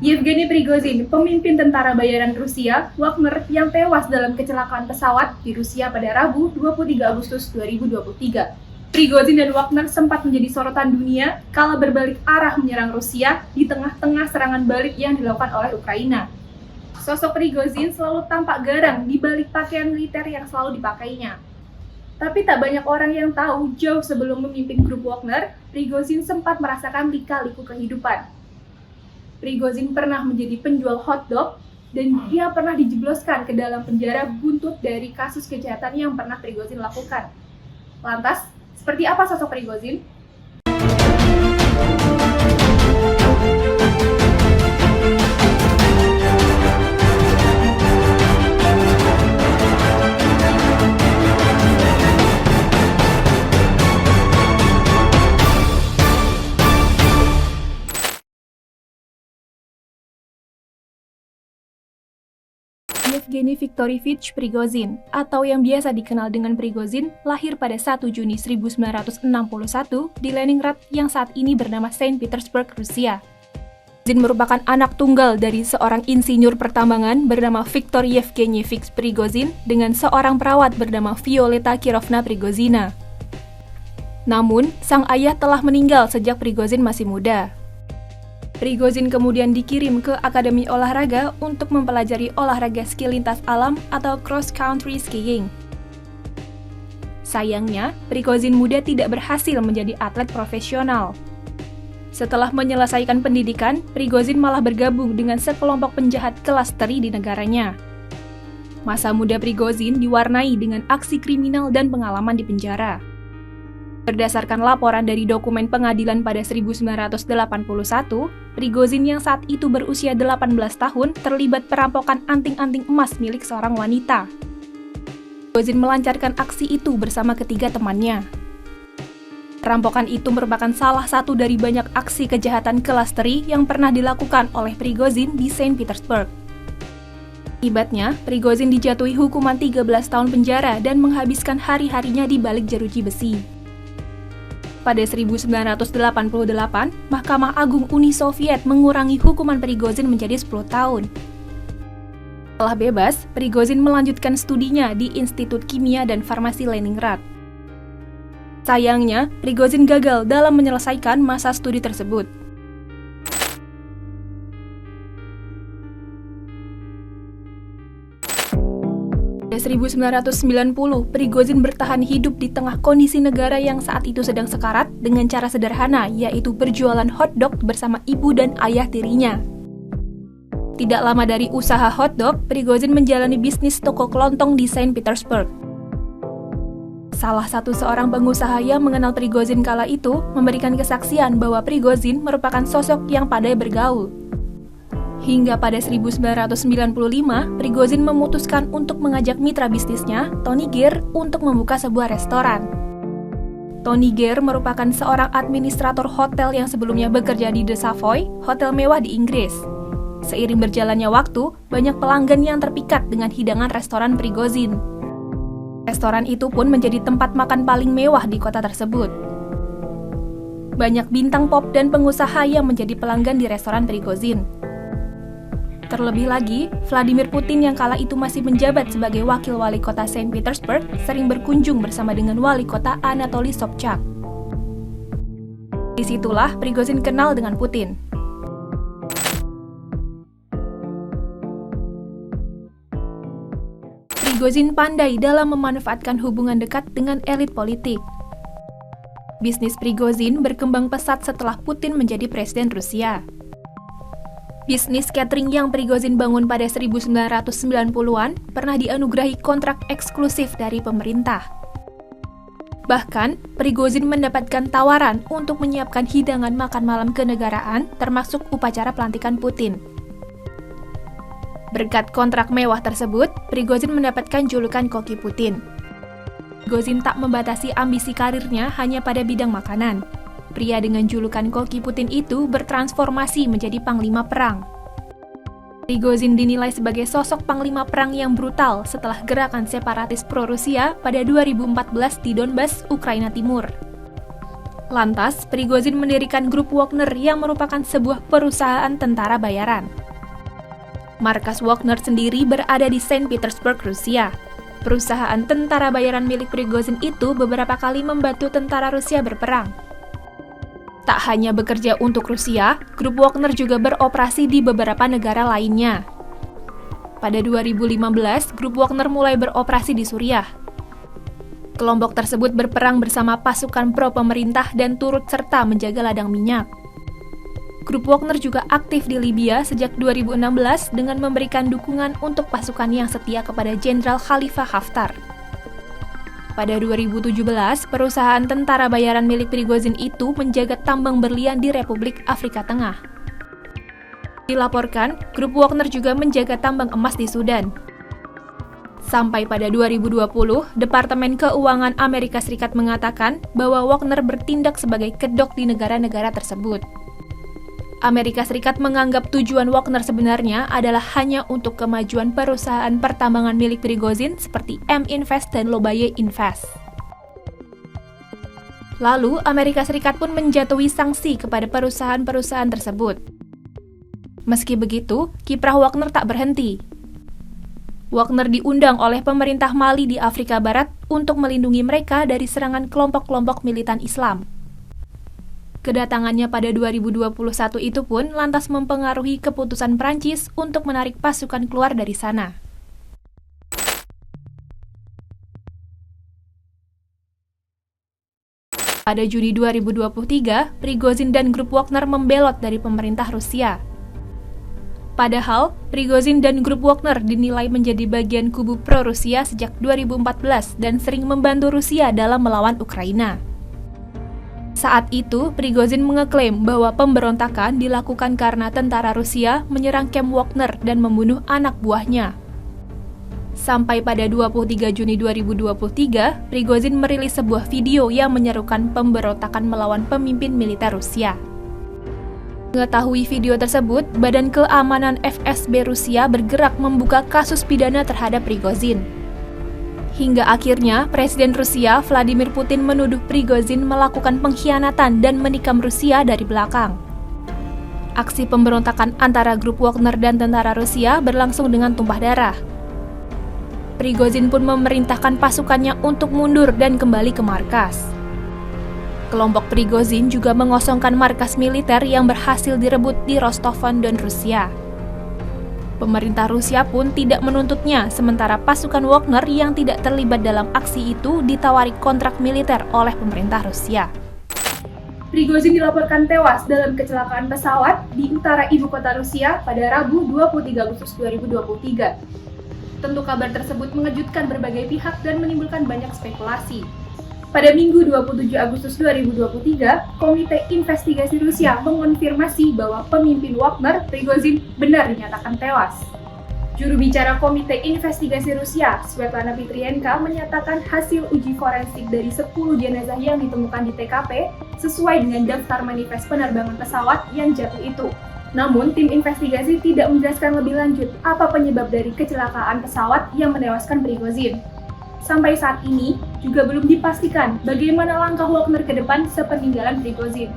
Yevgeny Prigozhin, pemimpin tentara bayaran Rusia, Wagner, yang tewas dalam kecelakaan pesawat di Rusia pada Rabu 23 Agustus 2023. Prigozhin dan Wagner sempat menjadi sorotan dunia kala berbalik arah menyerang Rusia di tengah-tengah serangan balik yang dilakukan oleh Ukraina. Sosok Prigozhin selalu tampak garang di balik pakaian militer yang selalu dipakainya. Tapi tak banyak orang yang tahu, jauh sebelum memimpin grup Wagner, Prigozhin sempat merasakan lika-liku kehidupan. Prigozhin pernah menjadi penjual hotdog dan dia pernah dijebloskan ke dalam penjara buntut dari kasus kejahatan yang pernah Prigozhin lakukan. Lantas, seperti apa sosok Prigozhin? Yevgeny Viktorovich Prigozhin, atau yang biasa dikenal dengan Prigozhin, lahir pada 1 Juni 1961 di Leningrad yang saat ini bernama Saint Petersburg, Rusia. Prigozhin merupakan anak tunggal dari seorang insinyur pertambangan bernama Viktor Yevgenyevich Prigozhin dengan seorang perawat bernama Violeta Kirovna Prigozhina. Namun, sang ayah telah meninggal sejak Prigozhin masih muda. Prigozhin kemudian dikirim ke Akademi Olahraga untuk mempelajari olahraga ski lintas alam atau cross-country skiing. Sayangnya, Prigozhin muda tidak berhasil menjadi atlet profesional. Setelah menyelesaikan pendidikan, Prigozhin malah bergabung dengan sekelompok penjahat kelas teri di negaranya. Masa muda Prigozhin diwarnai dengan aksi kriminal dan pengalaman di penjara. Berdasarkan laporan dari dokumen pengadilan pada 1981, Prigozhin yang saat itu berusia 18 tahun terlibat perampokan anting-anting emas milik seorang wanita. Prigozhin melancarkan aksi itu bersama ketiga temannya. Perampokan itu merupakan salah satu dari banyak aksi kejahatan kelas teri yang pernah dilakukan oleh Prigozhin di Saint Petersburg. Akibatnya, Prigozhin dijatuhi hukuman 13 tahun penjara dan menghabiskan hari-harinya di balik jeruji besi. Pada 1988, Mahkamah Agung Uni Soviet mengurangi hukuman Prigozhin menjadi 10 tahun. Setelah bebas, Prigozhin melanjutkan studinya di Institut Kimia dan Farmasi Leningrad. Sayangnya, Prigozhin gagal dalam menyelesaikan masa studi tersebut. Pada 1990, Prigozhin bertahan hidup di tengah kondisi negara yang saat itu sedang sekarat dengan cara sederhana, yaitu berjualan hotdog bersama ibu dan ayah tirinya. Tidak lama dari usaha hotdog, Prigozhin menjalani bisnis toko kelontong di Saint Petersburg. Salah satu seorang pengusaha yang mengenal Prigozhin kala itu memberikan kesaksian bahwa Prigozhin merupakan sosok yang pandai bergaul. Hingga pada 1995, Prigozhin memutuskan untuk mengajak mitra bisnisnya, Tony Gear, untuk membuka sebuah restoran. Tony Gear merupakan seorang administrator hotel yang sebelumnya bekerja di The Savoy, hotel mewah di Inggris. Seiring berjalannya waktu, banyak pelanggan yang terpikat dengan hidangan restoran Prigozhin. Restoran itu pun menjadi tempat makan paling mewah di kota tersebut. Banyak bintang pop dan pengusaha yang menjadi pelanggan di restoran Prigozhin. Terlebih lagi, Vladimir Putin yang kala itu masih menjabat sebagai wakil wali kota Saint Petersburg sering berkunjung bersama dengan wali kota Anatoly Sobchak. Disitulah Prigozhin kenal dengan Putin. Prigozhin pandai dalam memanfaatkan hubungan dekat dengan elit politik. Bisnis Prigozhin berkembang pesat setelah Putin menjadi presiden Rusia. Bisnis catering yang Prigozhin bangun pada 1990-an pernah dianugerahi kontrak eksklusif dari pemerintah. Bahkan, Prigozhin mendapatkan tawaran untuk menyiapkan hidangan makan malam kenegaraan termasuk upacara pelantikan Putin. Berkat kontrak mewah tersebut, Prigozhin mendapatkan julukan Koki Putin. Prigozhin tak membatasi ambisi karirnya hanya pada bidang makanan. Pria dengan julukan Koki Putin itu bertransformasi menjadi panglima perang. Prigozhin dinilai sebagai sosok panglima perang yang brutal setelah gerakan separatis pro-Rusia pada 2014 di Donbas, Ukraina Timur. Lantas, Prigozhin mendirikan grup Wagner yang merupakan sebuah perusahaan tentara bayaran. Markas Wagner sendiri berada di Saint Petersburg, Rusia. Perusahaan tentara bayaran milik Prigozhin itu beberapa kali membantu tentara Rusia berperang. Tak hanya bekerja untuk Rusia, grup Wagner juga beroperasi di beberapa negara lainnya. Pada 2015, grup Wagner mulai beroperasi di Suriah. Kelompok tersebut berperang bersama pasukan pro-pemerintah dan turut serta menjaga ladang minyak. Grup Wagner juga aktif di Libya sejak 2016 dengan memberikan dukungan untuk pasukan yang setia kepada Jenderal Khalifa Haftar. Pada 2017, perusahaan tentara bayaran milik Prigozhin itu menjaga tambang berlian di Republik Afrika Tengah. Dilaporkan, grup Wagner juga menjaga tambang emas di Sudan. Sampai pada 2020, Departemen Keuangan Amerika Serikat mengatakan bahwa Wagner bertindak sebagai kedok di negara-negara tersebut. Amerika Serikat menganggap tujuan Wagner sebenarnya adalah hanya untuk kemajuan perusahaan pertambangan milik Prigozhin seperti M-Invest dan Lobaye Invest. Lalu, Amerika Serikat pun menjatuhi sanksi kepada perusahaan-perusahaan tersebut. Meski begitu, kiprah Wagner tak berhenti. Wagner diundang oleh pemerintah Mali di Afrika Barat untuk melindungi mereka dari serangan kelompok-kelompok militan Islam. Kedatangannya pada 2021 itu pun lantas mempengaruhi keputusan Prancis untuk menarik pasukan keluar dari sana. Pada Juni 2023, Prigozhin dan grup Wagner membelot dari pemerintah Rusia. Padahal, Prigozhin dan grup Wagner dinilai menjadi bagian kubu pro-Rusia sejak 2014 dan sering membantu Rusia dalam melawan Ukraina. Saat itu, Prigozhin mengeklaim bahwa pemberontakan dilakukan karena tentara Rusia menyerang kamp Wagner dan membunuh anak buahnya. Sampai pada 23 Juni 2023, Prigozhin merilis sebuah video yang menyerukan pemberontakan melawan pemimpin militer Rusia. Mengetahui video tersebut, Badan Keamanan FSB Rusia bergerak membuka kasus pidana terhadap Prigozhin. Hingga akhirnya, Presiden Rusia Vladimir Putin menuduh Prigozhin melakukan pengkhianatan dan menikam Rusia dari belakang. Aksi pemberontakan antara grup Wagner dan tentara Rusia berlangsung dengan tumpah darah. Prigozhin pun memerintahkan pasukannya untuk mundur dan kembali ke markas. Kelompok Prigozhin juga mengosongkan markas militer yang berhasil direbut di Rostov-on-Don, Rusia. Pemerintah Rusia pun tidak menuntutnya, sementara pasukan Wagner yang tidak terlibat dalam aksi itu ditawari kontrak militer oleh pemerintah Rusia. Prigozhin dilaporkan tewas dalam kecelakaan pesawat di utara ibu kota Rusia pada Rabu 23 Agustus 2023. Tentu kabar tersebut mengejutkan berbagai pihak dan menimbulkan banyak spekulasi. Pada Minggu 27 Agustus 2023, Komite Investigasi Rusia mengonfirmasi bahwa pemimpin Wagner, Prigozhin, benar dinyatakan tewas. Juru bicara Komite Investigasi Rusia, Svetlana Petrienko, menyatakan hasil uji forensik dari 10 jenazah yang ditemukan di TKP sesuai dengan daftar manifest penerbangan pesawat yang jatuh itu. Namun, tim investigasi tidak menjelaskan lebih lanjut apa penyebab dari kecelakaan pesawat yang menewaskan Prigozhin. Sampai saat ini, juga belum dipastikan bagaimana langkah Wagner ke depan sepeninggalan Prigozhin.